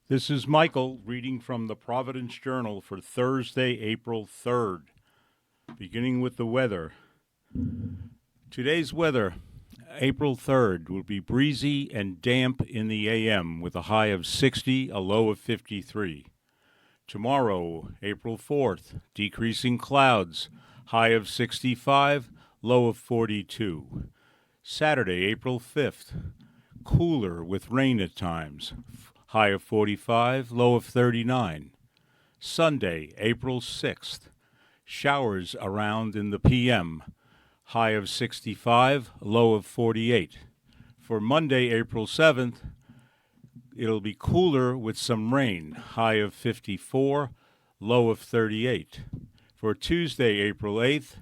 This is Michael reading from the Providence Journal for Thursday, April 3rd, beginning with the weather. Today's weather, April 3rd, will be breezy and damp in the AM with a high of 60, a low of 53. Tomorrow, April 4th, decreasing clouds, high of 65, low of 42. Saturday, April 5th, cooler with rain at times, high of 45, low of 39. Sunday, April 6th, showers around in the PM, high of 65, low of 48. For Monday, April 7th, it'll be cooler with some rain, high of 54, low of 38. For Tuesday, April 8th,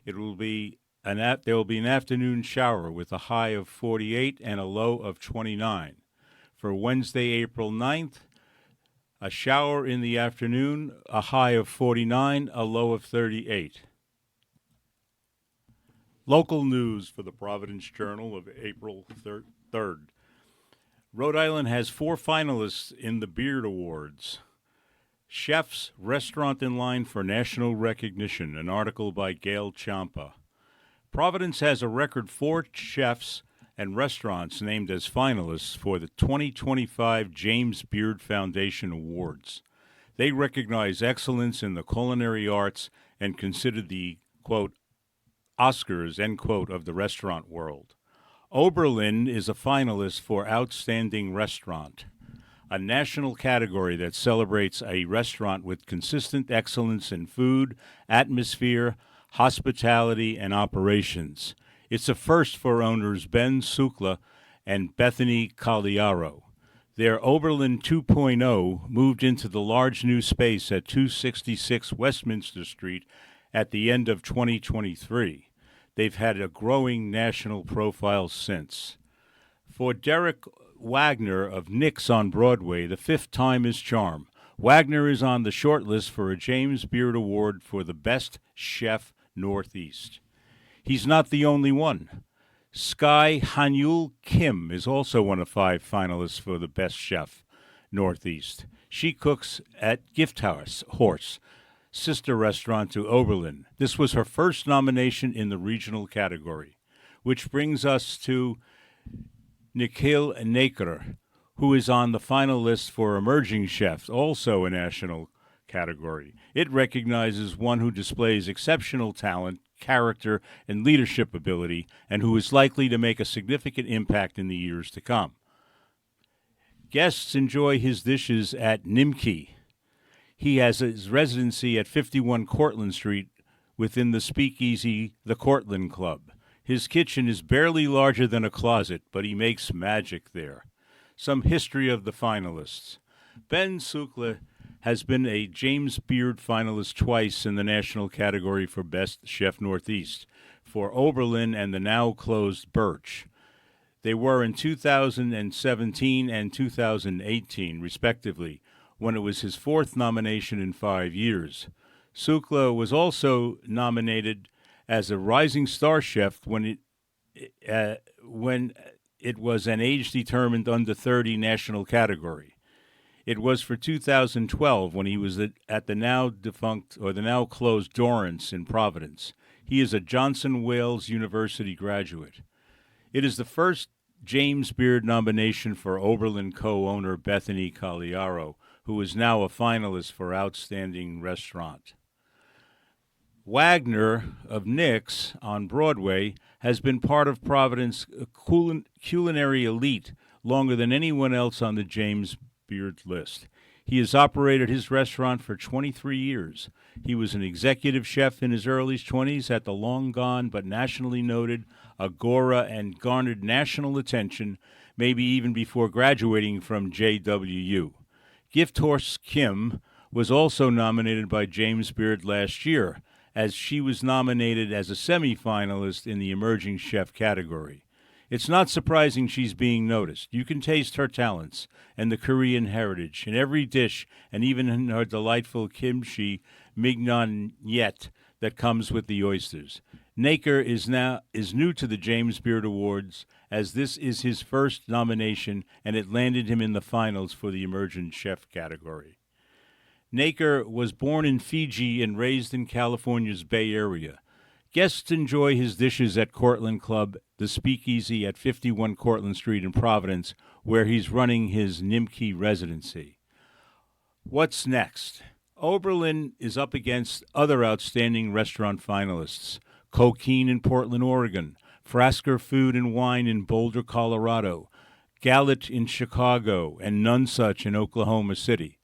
there will be an afternoon shower with a high of 48 and a low of 29. For Wednesday, April 9th, a shower in the afternoon, a high of 49, a low of 38. Local news for the Providence Journal of April 3rd. Rhode Island has 4 finalists in the Beard Awards. Chefs, Restaurant in Line for National Recognition, an article by Gail Ciampa. Providence has a record 4 chefs and restaurants named as finalists for the 2025 James Beard Foundation Awards. They recognize excellence in the culinary arts and consider the, quote, Oscars, end quote, of the restaurant world. Oberlin is a finalist for Outstanding Restaurant, a national category that celebrates a restaurant with consistent excellence in food, atmosphere, hospitality, and operations. It's a first for owners Ben Sukla and Bethany Cagliaro. Their Oberlin 2.0 moved into the large new space at 266 Westminster Street at the end of 2023. They've had a growing national profile since. For Derek Wagner of Nick's on Broadway, the 5th time is charm. Wagner is on the short list for a James Beard Award for the Best Chef Northeast. He's not the only one. Sky Hanyul Kim is also one of 5 finalists for the Best Chef Northeast. She cooks at Gift Horse, sister restaurant to Oberlin. This was her first nomination in the regional category, which brings us to Nikhil Naker, who is on the final list for Emerging Chef, also a national category. It recognizes one who displays exceptional talent, character, and leadership ability, and who is likely to make a significant impact in the years to come. Guests enjoy his dishes at Nimki. He has his residency at 51 Cortlandt Street within the speakeasy, the Cortlandt Club. His kitchen is barely larger than a closet, but he makes magic there. Some history of the finalists. Ben Sukla has been a James Beard finalist twice in the national category for Best Chef Northeast for Oberlin and the now-closed Birch. They were in 2017 and 2018, respectively, when it was his 4th nomination in 5 years. Sukla was also nominated as a Rising Star Chef when it was an age-determined under 30 national category. It was for 2012 when he was at the now defunct or the now closed Dorrance in Providence. He is a Johnson Wales University graduate. It is the first James Beard nomination for Oberlin co-owner Bethany Cagliaro, who is now a finalist for Outstanding Restaurant. Wagner of Nick's on Broadway has been part of Providence culinary elite longer than anyone else on the James Beard list. He has operated his restaurant for 23 years. He was an executive chef in his early 20s at the long-gone but nationally noted Agora and garnered national attention, maybe even before graduating from JWU. Gift Horse Kim was also nominated by James Beard last year, as she was nominated as a semi-finalist in the Emerging Chef category. It's not surprising she's being noticed. You can taste her talents and the Korean heritage in every dish and even in her delightful kimchi mignonette that comes with the oysters. Naker is new to the James Beard Awards as this is his first nomination and it landed him in the finals for the Emergent Chef category. Naker was born in Fiji and raised in California's Bay Area. Guests enjoy his dishes at Cortlandt Club, the speakeasy at 51 Cortlandt Street in Providence, where he's running his Nimke residency. What's next? Oberlin is up against other outstanding restaurant finalists: Coquine in Portland, Oregon, Frasker Food and Wine in Boulder, Colorado, Gallet in Chicago, and Nonesuch in Oklahoma City.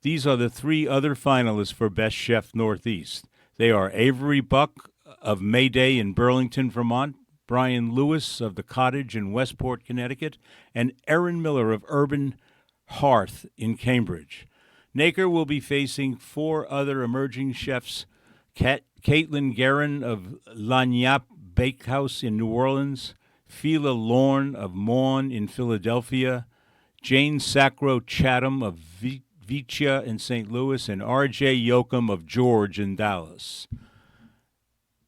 These are the three other finalists for Best Chef Northeast. They are Avery Buck of Mayday in Burlington, Vermont, Brian Lewis of The Cottage in Westport, Connecticut, and Erin Miller of Urban Hearth in Cambridge. Naker will be facing four other emerging chefs: Caitlin Guerin of Lagniappe Bakehouse in New Orleans, Fila Lorne of Maughan in Philadelphia, Jane Sacro Chatham of Vicia in St. Louis, and R.J. Yoakum of George in Dallas.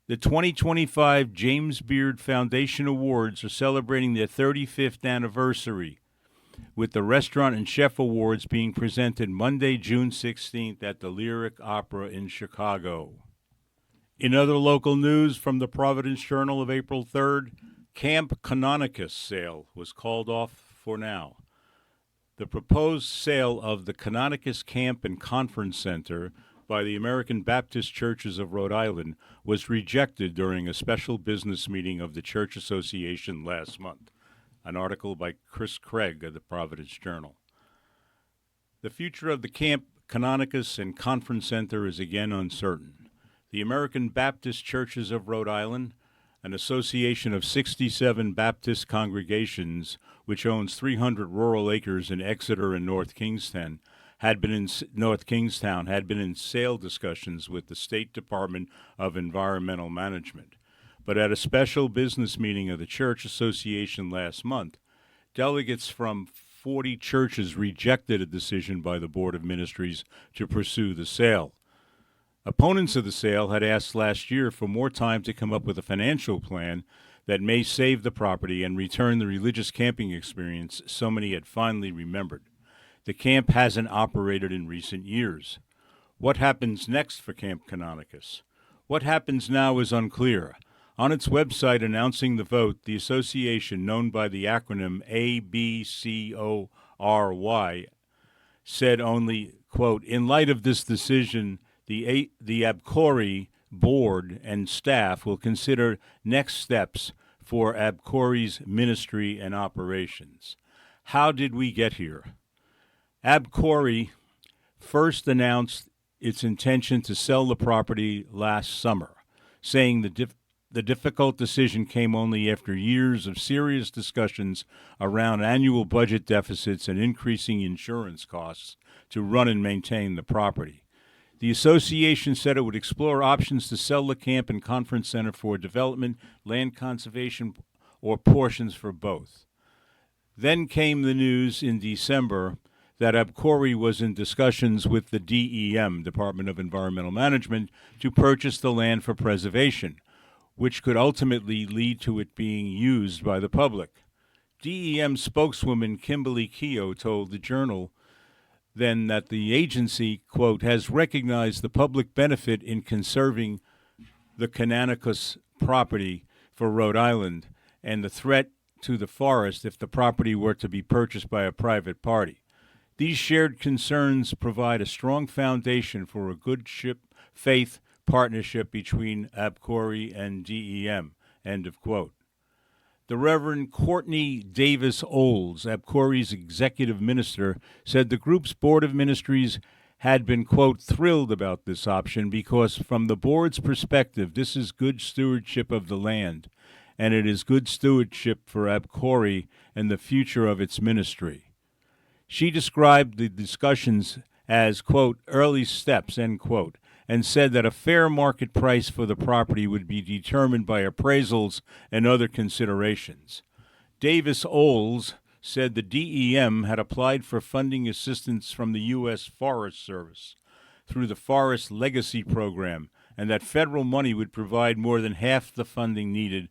The 2025 James Beard Foundation Awards are celebrating their 35th anniversary, with the Restaurant and Chef Awards being presented Monday, June 16th at the Lyric Opera in Chicago. In other local news from the Providence Journal of April 3rd, Camp Canonicus sale was called off for now. The proposed sale of the Canonicus Camp and Conference Center by the American Baptist Churches of Rhode Island was rejected during a special business meeting of the Church Association last month. An article by Chris Craig of the Providence Journal. The future of the Camp Canonicus and Conference Center is again uncertain. The American Baptist Churches of Rhode Island, an association of 67 Baptist congregations which owns 300 rural acres in Exeter and North Kingstown, had been in sale discussions with the State Department of Environmental Management. But at a special business meeting of the Church Association last month, delegates from 40 churches rejected a decision by the Board of Ministries to pursue the sale. Opponents of the sale had asked last year for more time to come up with a financial plan that may save the property and return the religious camping experience so many had finally remembered. The camp hasn't operated in recent years. What happens next for Camp Canonicus? What happens now is unclear. On its website announcing the vote, the association, known by the acronym ABCORY, said only, quote, "In light of this decision, the ABCORY board and staff will consider next steps for ABCORY's ministry and operations." How did we get here? ABCORY first announced its intention to sell the property last summer, saying the difficult decision came only after years of serious discussions around annual budget deficits and increasing insurance costs to run and maintain the property. The association said it would explore options to sell the camp and conference center for development, land conservation, or portions for both. Then came the news in December that ABCORY was in discussions with the DEM, Department of Environmental Management, to purchase the land for preservation, which could ultimately lead to it being used by the public. DEM spokeswoman Kimberly Keogh told the Journal then that the agency, quote, has recognized the public benefit in conserving the Canonicus property for Rhode Island and the threat to the forest if the property were to be purchased by a private party. These shared concerns provide a strong foundation for a good faith partnership between ABCORY and DEM, end of quote. The Reverend Courtney Davis Olds, ABCORY's executive minister, said the group's board of ministries had been, quote, thrilled about this option because from the board's perspective, this is good stewardship of the land, and it is good stewardship for ABCORY and the future of its ministry. She described the discussions as, quote, early steps, end quote, and said that a fair market price for the property would be determined by appraisals and other considerations. Davis Olds said the DEM had applied for funding assistance from the U.S. Forest Service through the Forest Legacy Program, and that federal money would provide more than half the funding needed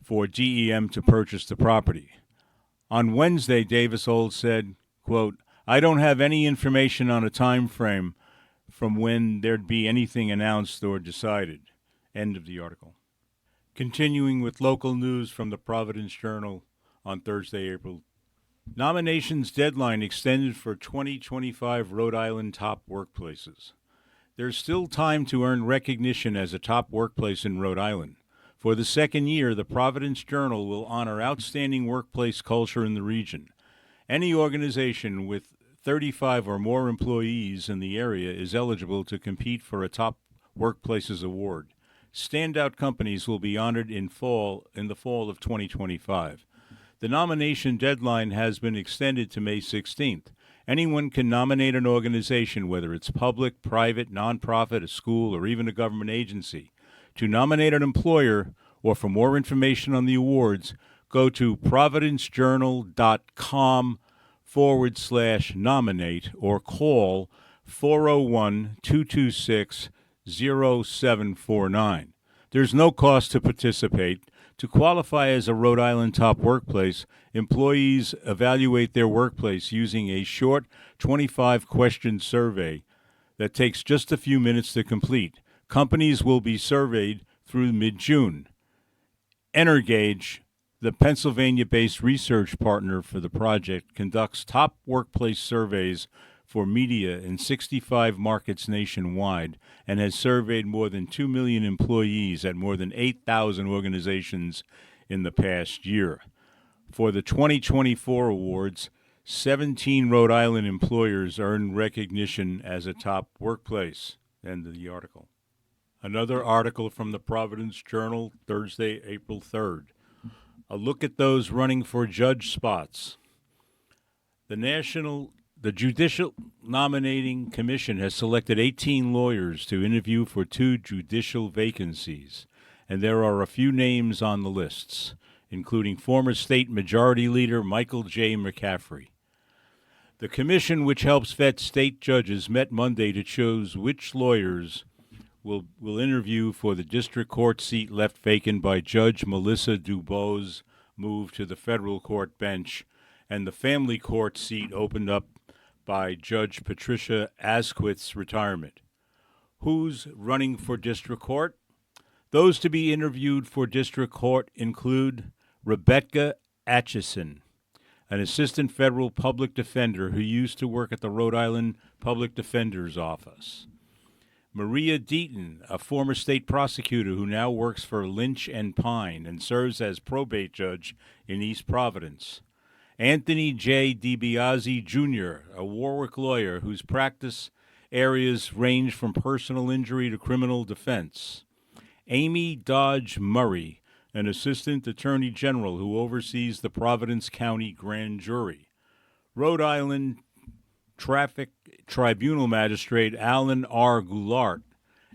for DEM to purchase the property. On Wednesday, Davis-Olds said, quote, "I don't have any information on a time frame from when there'd be anything announced or decided." End of the article. Continuing with local news from the Providence Journal on Thursday, April. Nominations deadline extended for 2025 Rhode Island top workplaces. There's still time to earn recognition as a top workplace in Rhode Island. For the second year, the Providence Journal will honor outstanding workplace culture in the region. Any organization with 35 or more employees in the area is eligible to compete for a Top Workplaces award. Standout companies will be honored in the fall of 2025. The nomination deadline has been extended to May 16th. Anyone can nominate an organization, whether it's public, private, nonprofit, a school, or even a government agency. To nominate an employer, or for more information on the awards, go to providencejournal.com/nominate or call 401-226-0749. There's no cost to participate. To qualify as a Rhode Island top workplace, employees evaluate their workplace using a short 25-question survey that takes just a few minutes to complete. Companies will be surveyed through mid-June. Energage, the Pennsylvania-based research partner for the project, conducts top workplace surveys for media in 65 markets nationwide and has surveyed more than 2 million employees at more than 8,000 organizations in the past year. For the 2024 awards, 17 Rhode Island employers earned recognition as a top workplace. End of the article. Another article from the Providence Journal, Thursday, April 3rd. A look at those running for judge spots. The Judicial Nominating Commission has selected 18 lawyers to interview for 2 judicial vacancies, and there are a few names on the lists, including former state majority leader Michael J. McCaffrey. The commission, which helps vet state judges, met Monday to choose which lawyers will interview for the district court seat left vacant by Judge Melissa Dubow's move to the federal court bench, and the family court seat opened up by Judge Patricia Asquith's retirement. Who's running for district court? Those to be interviewed for district court include Rebecca Atchison, an assistant federal public defender who used to work at the Rhode Island Public Defender's Office. Maria Deaton, a former state prosecutor who now works for Lynch and Pine and serves as probate judge in East Providence. Anthony J. DiBiase, Jr., a Warwick lawyer whose practice areas range from personal injury to criminal defense. Amy Dodge Murray, an assistant attorney general who oversees the Providence County Grand Jury. Rhode Island Traffic Tribunal Magistrate Alan R. Goulart,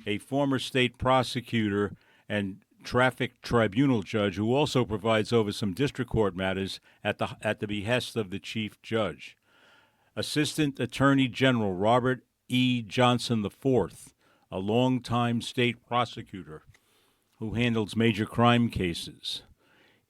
a former state prosecutor and traffic tribunal judge who also provides over some district court matters at the behest of the chief judge. Assistant Attorney General Robert E. Johnson IV, a longtime state prosecutor who handles major crime cases.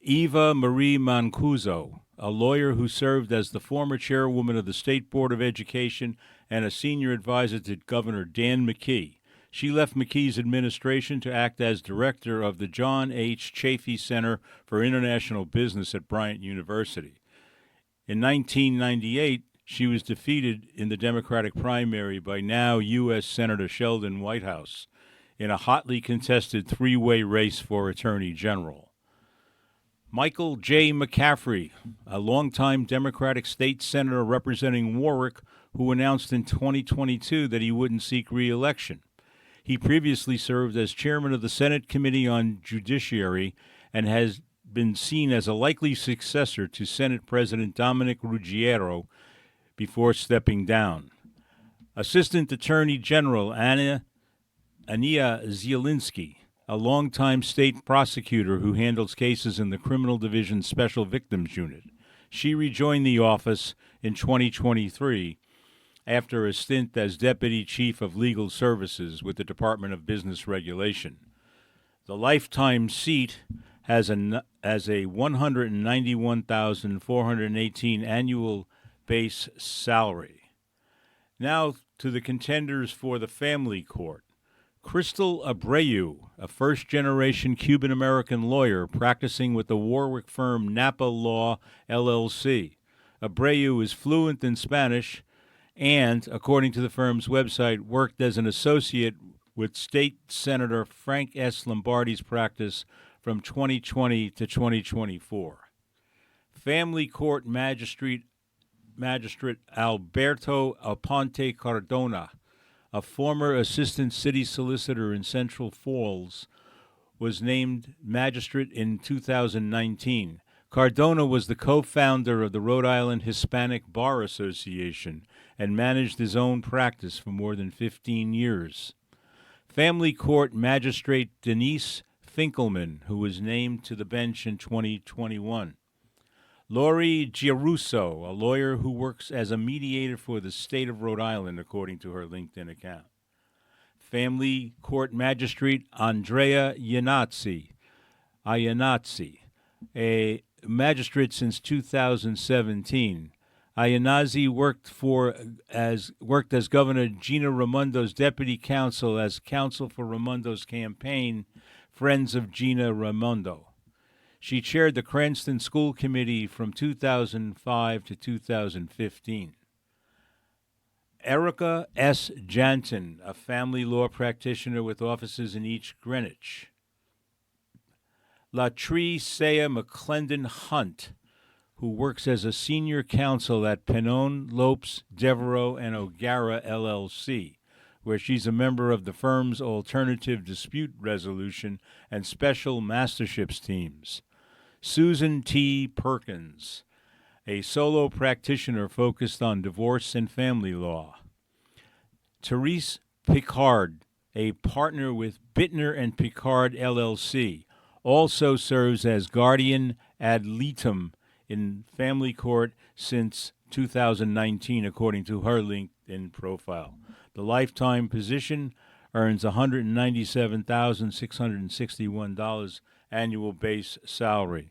Eva Marie Mancuso, a lawyer who served as the former chairwoman of the State Board of Education and a senior advisor to Governor Dan McKee. She left McKee's administration to act as director of the John H. Chafee Center for International Business at Bryant University. In 1998, she was defeated in the Democratic primary by now U.S. Senator Sheldon Whitehouse in a hotly contested three-way race for Attorney General. Michael J. McCaffrey, a longtime Democratic state senator representing Warwick, who announced in 2022 that he wouldn't seek re-election. He previously served as chairman of the Senate Committee on Judiciary and has been seen as a likely successor to Senate President Dominic Ruggiero before stepping down. Assistant Attorney General Ania Zielinski, a longtime state prosecutor who handles cases in the Criminal Division Special Victims Unit. She rejoined the office in 2023 after a stint as Deputy Chief of Legal Services with the Department of Business Regulation. The lifetime seat has a 191,418 annual base salary. Now to the contenders for the family court. Crystal Abreu, a first generation Cuban American lawyer practicing with the Warwick firm Napa Law LLC. Abreu is fluent in Spanish and, according to the firm's website, worked as an associate with State Senator Frank S. Lombardi's practice from 2020 to 2024. Family Court Magistrate Alberto Aponte Cardona, a former assistant city solicitor in Central Falls, was named magistrate in 2019. Cardona was the co-founder of the Rhode Island Hispanic Bar Association and managed his own practice for more than 15 years. Family Court Magistrate Denise Finkelman, who was named to the bench in 2021. Lori Giarusso, a lawyer who works as a mediator for the state of Rhode Island, according to her LinkedIn account. Family Court Magistrate Andrea Iannazzi, a magistrate since 2017. Iannazzi worked as Governor Gina Raimondo's deputy counsel as counsel for Raimondo's campaign, Friends of Gina Raimondo. She chaired the Cranston School Committee from 2005 to 2015. Erica S. Janton, a family law practitioner with offices in East Greenwich. Latree Saya McClendon Hunt, who works as a senior counsel at Pennone, Lopes, Devereaux, and O'Gara, LLC, where she's a member of the firm's alternative dispute resolution and special masterships teams. Susan T. Perkins, a solo practitioner focused on divorce and family law. Therese Picard, a partner with Bittner and Picard, LLC, also serves as guardian ad litem in family court since 2019, according to her LinkedIn profile. The lifetime position earns $197,661 annual base salary.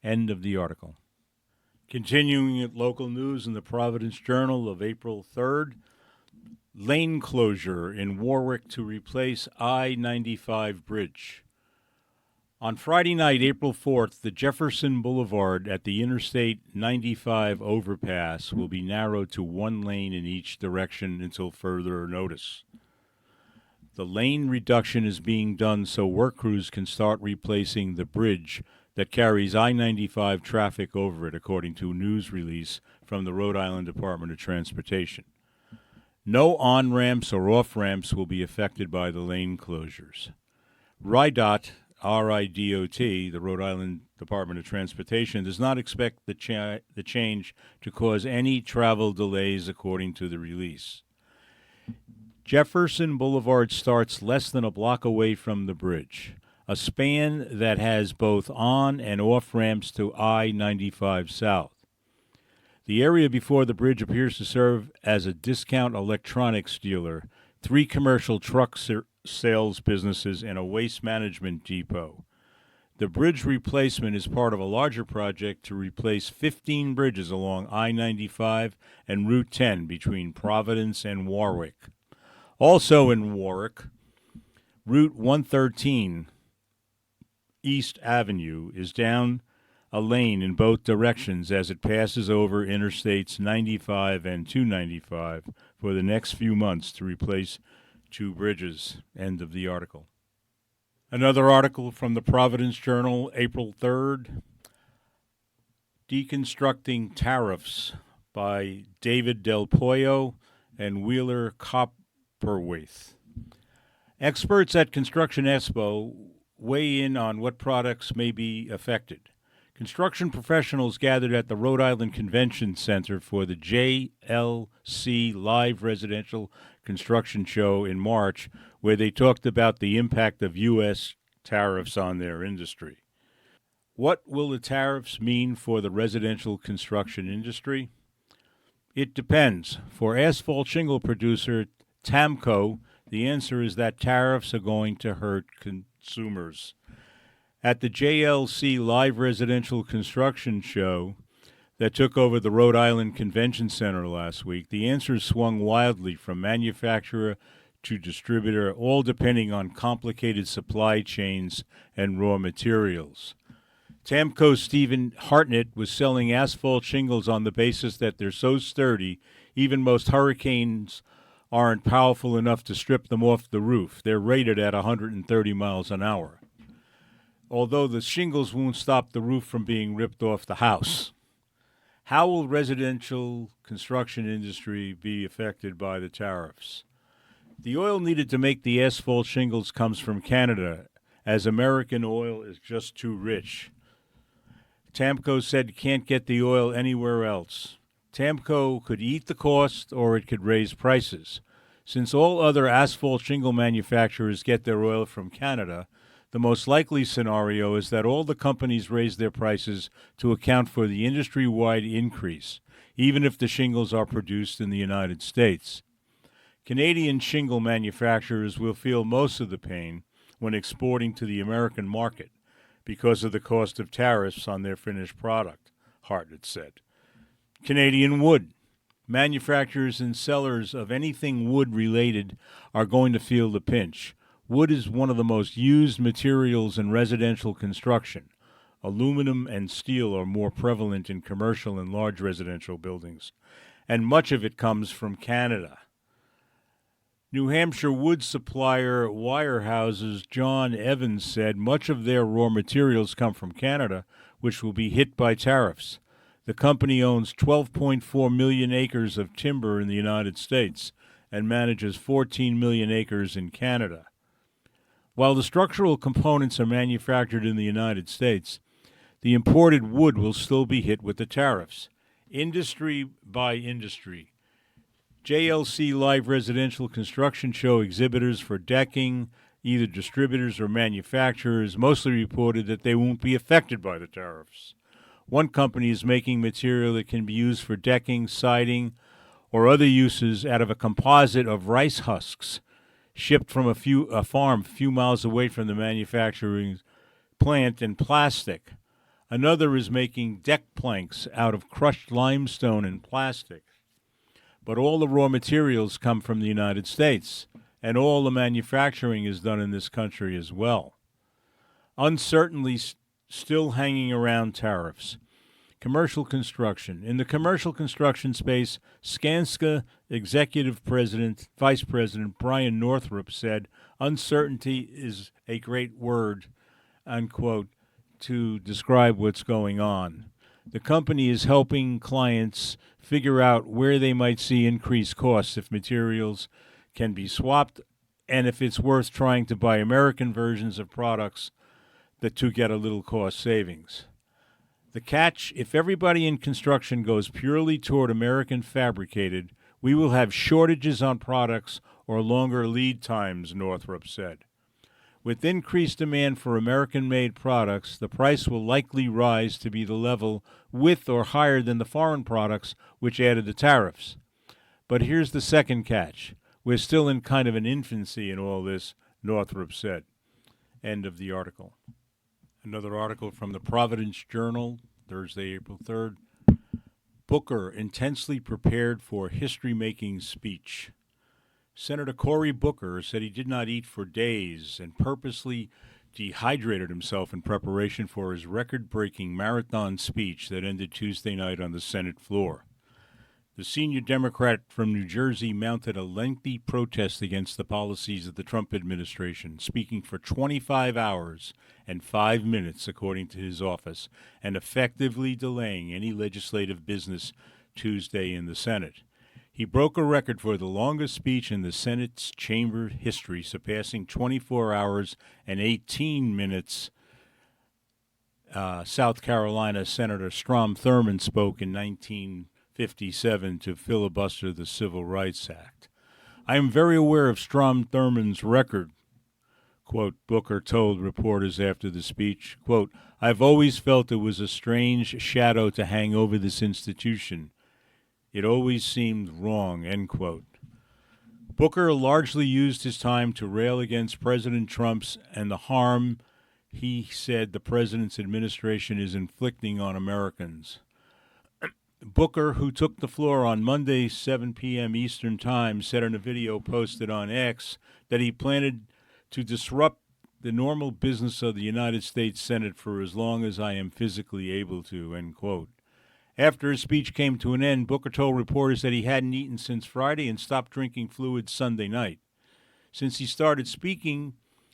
End of the article. Continuing at local news in the Providence Journal of April 3rd, lane closure in Warwick to replace I-95 bridge. On Friday night, April 4th, the Jefferson Boulevard at the Interstate 95 overpass will be narrowed to one lane in each direction until further notice. The lane reduction is being done so work crews can start replacing the bridge that carries I-95 traffic over it, according to a news release from the Rhode Island Department of Transportation. No on-ramps or off-ramps will be affected by the lane closures. RIDOT, R-I-D-O-T, the Rhode Island Department of Transportation, does not expect the change to cause any travel delays, according to the release. Jefferson Boulevard starts less than a block away from the bridge, a span that has both on and off ramps to I-95 South. The area before the bridge appears to serve as a discount electronics dealer, 3 commercial truck sales businesses, and a waste management depot. The bridge replacement is part of a larger project to replace 15 bridges along I-95 and Route 10 between Providence and Warwick. Also in Warwick, Route 113 East Avenue is down a lane in both directions as it passes over Interstates 95 and 295 for the next few months to replace 2 bridges. End of the article. Another article from the Providence Journal, April 3rd, Deconstructing Tariffs by David Del Pollo and Wheeler Copperwaith. Experts at Construction Expo weigh in on what products may be affected. Construction professionals gathered at the Rhode Island Convention Center for the JLC Live Residential Construction Show in March, where they talked about the impact of U.S. tariffs on their industry. What will the tariffs mean for the residential construction industry? It depends. For asphalt shingle producer Tamco, the answer is that tariffs are going to hurt consumers. At the JLC Live Residential Construction Show that took over the Rhode Island Convention Center last week, the answers swung wildly from manufacturer to distributor, all depending on complicated supply chains and raw materials. Tamco's Stephen Hartnett was selling asphalt shingles on the basis that they're so sturdy, even most hurricanes aren't powerful enough to strip them off the roof. They're rated at 130 miles an hour, although the shingles won't stop the roof from being ripped off the house. How will residential construction industry be affected by the tariffs? The oil needed to make the asphalt shingles comes from Canada, as American oil is just too rich. Tamco said it can't get the oil anywhere else. Tamco could eat the cost or it could raise prices. Since all other asphalt shingle manufacturers get their oil from Canada, the most likely scenario is that all the companies raise their prices to account for the industry-wide increase, even if the shingles are produced in the United States. Canadian shingle manufacturers will feel most of the pain when exporting to the American market because of the cost of tariffs on their finished product, Hartnett said. Canadian wood. Manufacturers and sellers of anything wood-related are going to feel the pinch. Wood is one of the most used materials in residential construction. Aluminum and steel are more prevalent in commercial and large residential buildings, and much of it comes from Canada. New Hampshire wood supplier Wirehouse's John Evans said much of their raw materials come from Canada, which will be hit by tariffs. The company owns 12.4 million acres of timber in the United States and manages 14 million acres in Canada. While the structural components are manufactured in the United States, the imported wood will still be hit with the tariffs. Industry by industry. JLC Live Residential Construction Show exhibitors for decking, either distributors or manufacturers, mostly reported that they won't be affected by the tariffs. One company is making material that can be used for decking, siding, or other uses out of a composite of rice husks shipped from a farm a few miles away from the manufacturing plant in plastic. Another is making deck planks out of crushed limestone and plastic. But all the raw materials come from the United States, and all the manufacturing is done in this country as well. Uncertainty still hanging around tariffs. Commercial construction. In the commercial construction space, Skanska Executive Vice President Brian Northrup said, uncertainty is a great word, unquote, to describe what's going on. The company is helping clients figure out where they might see increased costs if materials can be swapped and if it's worth trying to buy American versions of products to get a little cost savings. The catch, if everybody in construction goes purely toward American fabricated, we will have shortages on products or longer lead times, Northrup said. With increased demand for American-made products, the price will likely rise to be the level with or higher than the foreign products which added the tariffs. But here's the second catch. We're still in kind of an infancy in all this, Northrup said. End of the article. Another article from the Providence Journal, Thursday, April 3rd. Booker intensely prepared for history-making speech. Senator Cory Booker said he did not eat for days and purposely dehydrated himself in preparation for his record-breaking marathon speech that ended Tuesday night on the Senate floor. The senior Democrat from New Jersey mounted a lengthy protest against the policies of the Trump administration, speaking for 25 hours and 5 minutes, according to his office, and effectively delaying any legislative business Tuesday in the Senate. He broke a record for the longest speech in the Senate's chamber history, surpassing 24 hours and 18 minutes. South Carolina Senator Strom Thurmond spoke in 1957 to filibuster the Civil Rights Act. I am very aware of Strom Thurmond's record, quote, Booker told reporters after the speech. Quote, I've always felt it was a strange shadow to hang over this institution. It always seemed wrong, end quote. Booker largely used his time to rail against President Trump's and the harm he said the president's administration is inflicting on Americans. Booker, who took the floor on Monday, 7 p.m. Eastern Time, said in a video posted on X that he planned to disrupt the normal business of the United States Senate for as long as I am physically able to, end quote. After his speech came to an end, Booker told reporters that he hadn't eaten since Friday and stopped drinking fluids Sunday night. Since he started speaking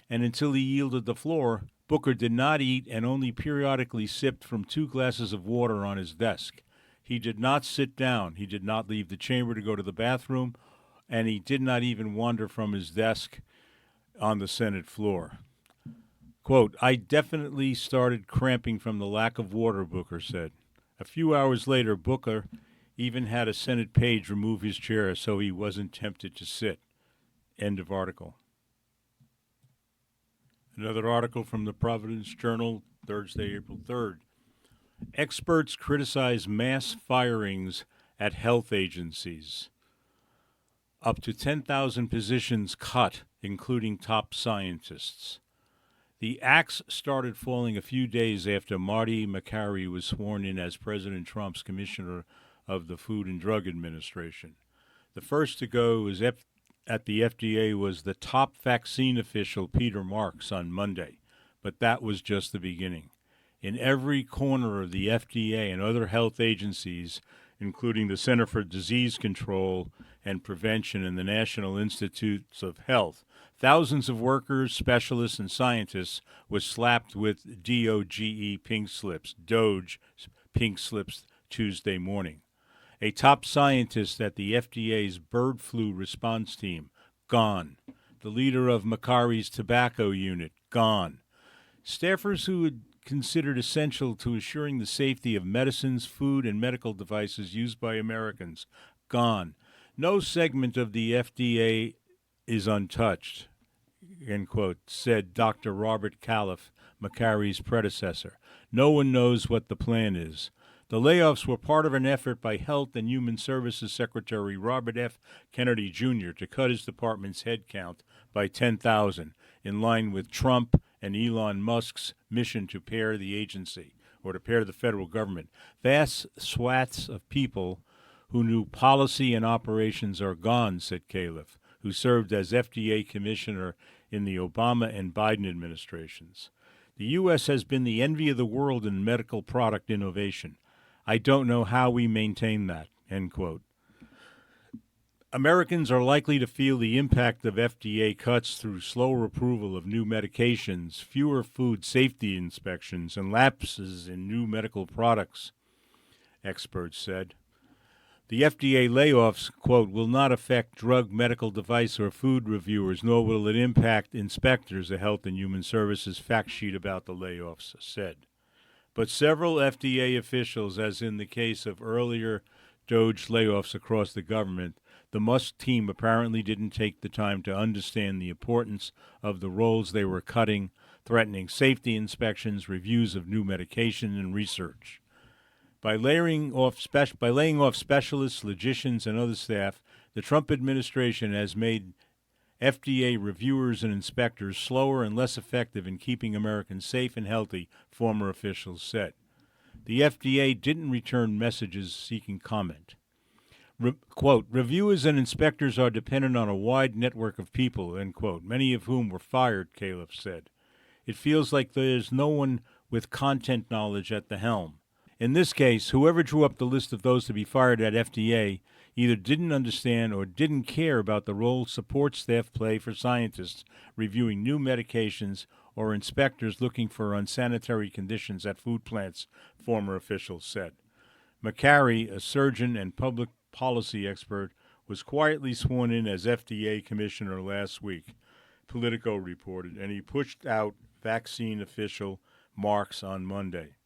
and until he yielded the floor, Booker did not eat and only periodically sipped from 2 glasses of water on his desk. He did not sit down. He did not leave the chamber to go to the bathroom, and he did not even wander from his desk on the Senate floor. Quote, I definitely started cramping from the lack of water, Booker said. A few hours later, Booker even had a Senate page remove his chair so he wasn't tempted to sit. End of article. Another article from the Providence Journal, Thursday, April 3rd. Experts criticize mass firings at health agencies. Up to 10,000 positions cut, including top scientists. The axe started falling a few days after Marty Makary was sworn in as President Trump's commissioner of the Food and Drug Administration. The first to go at the FDA was the top vaccine official, Peter Marks, on Monday, but that was just the beginning. In every corner of the FDA and other health agencies, including the Center for Disease Control and Prevention and the National Institutes of Health, thousands of workers, specialists, and scientists were slapped with DOGE pink slips, Doge pink slips Tuesday morning. A top scientist at the FDA's bird flu response team, gone. The leader of Makary's tobacco unit, gone. Staffers who had considered essential to assuring the safety of medicines, food, and medical devices used by Americans, gone. No segment of the FDA is untouched, end quote, said Dr. Robert Califf, Makary's predecessor. No one knows what the plan is. The layoffs were part of an effort by Health and Human Services Secretary Robert F. Kennedy Jr. to cut his department's headcount by 10,000, in line with Trump and Elon Musk's mission to pair the agency, or to pair the federal government. Vast swaths of people who knew policy and operations are gone, said Califf, who served as FDA commissioner in the Obama and Biden administrations. The U.S. has been the envy of the world in medical product innovation. I don't know how we maintain that, end quote. Americans are likely to feel the impact of FDA cuts through slower approval of new medications, fewer food safety inspections, and lapses in new medical products, experts said. The FDA layoffs, quote, will not affect drug, medical device, or food reviewers, nor will it impact inspectors, the Health and Human Services fact sheet about the layoffs said. But several FDA officials, as in the case of earlier DOGE layoffs across the government, the Musk team apparently didn't take the time to understand the importance of the roles they were cutting, threatening safety inspections, reviews of new medication, and research. By laying off specialists, logicians, and other staff, the Trump administration has made FDA reviewers and inspectors slower and less effective in keeping Americans safe and healthy, former officials said. The FDA didn't return messages seeking comment. Quote, reviewers and inspectors are dependent on a wide network of people, end quote, many of whom were fired, Califf said. It feels like there's no one with content knowledge at the helm. In this case, whoever drew up the list of those to be fired at FDA either didn't understand or didn't care about the role support staff play for scientists reviewing new medications or inspectors looking for unsanitary conditions at food plants, former officials said. Makary, a surgeon and public policy expert, was quietly sworn in as FDA commissioner last week, Politico reported, and he pushed out vaccine official Marks on Monday.